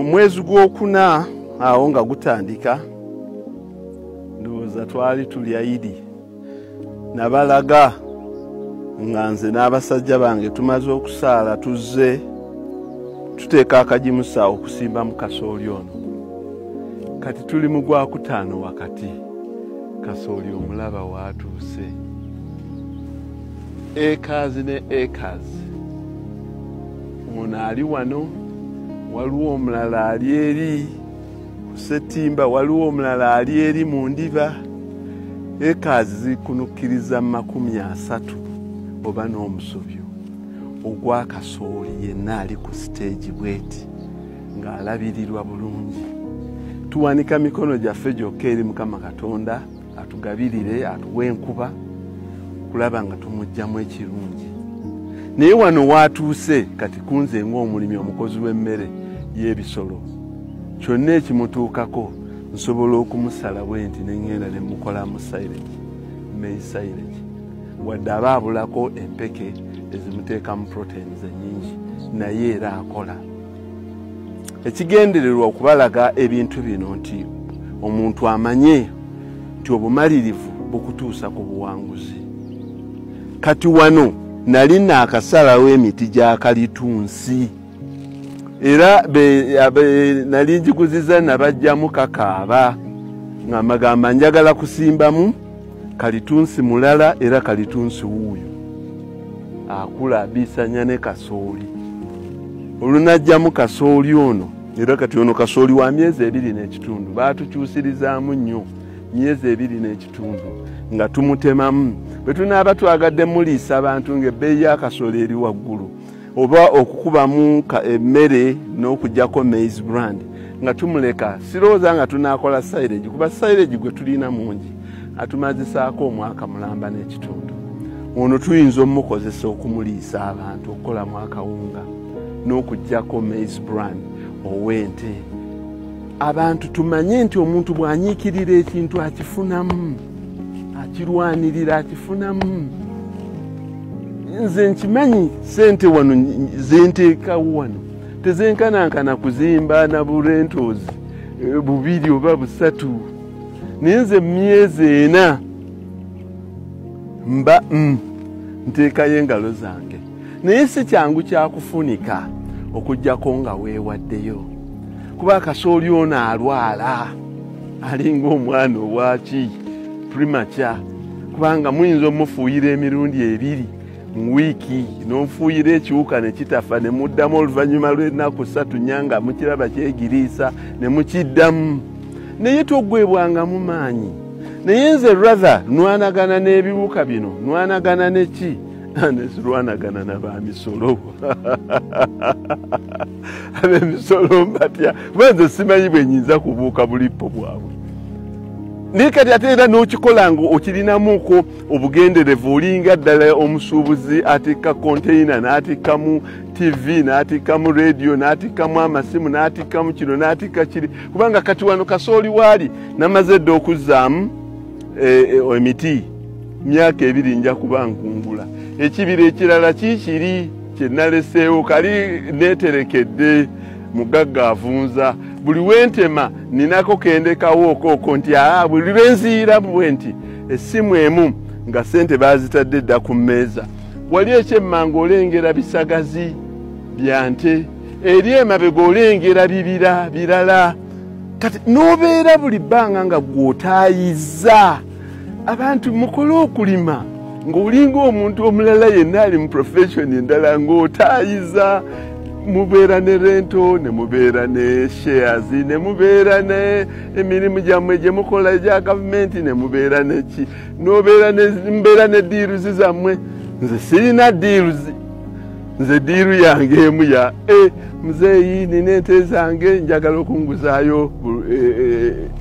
mwezi gw'okuna awo nga gutandika ndowooza twali tuli Idi nabalaga nga nze n'abasajja bange tumaze okusaala tuzze tuteeka akajimusa okusimba mu kasooli ono kati tuli mu Gwakutaano wakati kasooli omulaba waatuuse ekazi ne ekazi ono ali wano waliwo omulala ali eri ku Ssettimba waliwo omulala ali eri mu Ndiba ekazi zikunukkiriza 30 oba n'omusobyo ogwa kasooli yenna ali ku stage bweti ng'alabirirwa bulungi tuwanika mikono gyaffe gyokka eri Mukama Katonda atugabirire atuwe enkuba kulaba nga tumugjamu ekirungi naye wano waatuuse kati kunze ng'omulimi omukozi w'emmere y'ebisolo kyonna ekimutuukako nsobola okumusala bwenti ne ngenda ne mukolamu silage maize silage wadde aba abulako empeke ezimuteekamu proteins ennyingi naye era akola ekigendererwa okubalaga ebintu bino nti omuntu amanye nti obumalirivu bukutuusa ku buwanguzi kati wano nali naakasalawo emiti gya kalitunsi era nali njiguziza nabajjamu kakaaba nga magamba njagala kusimbamu kalitunsi mulala era kalitunsi wuuyo akula abisanya ne kasooli olunajjamu kasooli ono era kati ono kasooli wa myezi 2.5 baatukyusirizaamu nnyo myezi 2.5 nga tumutemamu bwe tunaaba twagadde muliisa abantu ng'ebbeeyi y'akasooli eri waggulu oba okukubamu emmere n'okuggyako maize brand nga tumuleka sirowooza nga tunaakola silage kuba silage gwe tulina mungi atumazisaako omwaka mulamba n'ekitundu ono tuyinza omukozesa okumuliisa abantu okukolamu akawunga n'okuggyako maize brand ow'ente abantu tumanye nti omuntu bw'anyiikirira ekintu akifunamu akirwanirira akifunamu nze nkimanyi sente wano zenteekawo wano tezenkanankana kuzimba na burentozi 2 oba 3 naye nze myezi 4 mba nteekayo engalo zange naye si kyangu kyakufunika okuggyako nga weewaddeyo kuba kasooli ono alwala alinga omwana owaki premature kubanga muyinza omufuuyira emirundi 2 mu wiiki n'omufuuyira ekiwuka ne kitafa ne muddamu oluvannyuma lw'ennaku 3 nyanga mukiraba kyegiriisa ne mukiddamu naye toggwebwangamu maanyi naye nze rather nwanagana n'ebiwuka bino nwanagana neki nesirwanagana n'abamisolo ab'emisolo mbatya kuba nze simanyi bwe nyinza kubuuka bulipo bwabwe naye kati ate era n'okikola nga okirinamuko obugenderevu olinga ddala omusuubuzi atikka container n'atikkamu TV n'atikkamu radio n'atikkamu amasimu n'atikkamu kino n'atikka kiri kubanga kati wano kasooli waali namaze dda okuzzaamu emiti myaka 2 nja kuba nkungula ekibira ekirala kikiri kyenaleseewo kali neeterekedde mugagga avunza buli wentema ninako kendekawo okoko nti buli lwenziira bwe nti essimu emu nga sente baazitadde dda ku mmeeza wali ekyemmanga olengera bisagazi bya nte eri emabega olengera bibira birala kati n'obeera buli bbanga nga gw'otaayiza abantu mukole okulima ng'olinga omuntu omulala yenna ali mu profession endala ng'otaayiza mubeera ne rento ne mubeera ne shares ne mubeera ne emirimu gyammwe gye mukola egya gavumenti ne mubeera neki mbeera ne deals zammwe nze sirina deals nze diiru yange emu ya muzeeyi nina ente zange njagala okunguzaayo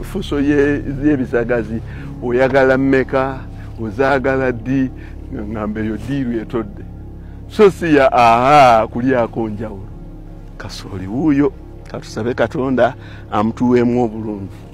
fuso y'ebisagazi oyagala mmeka ozaagala ddi ngamba eyo diiru etodde so siya kulyako njawulo kasooli wuuyo katusabe Katonda amutuweemu obulungi.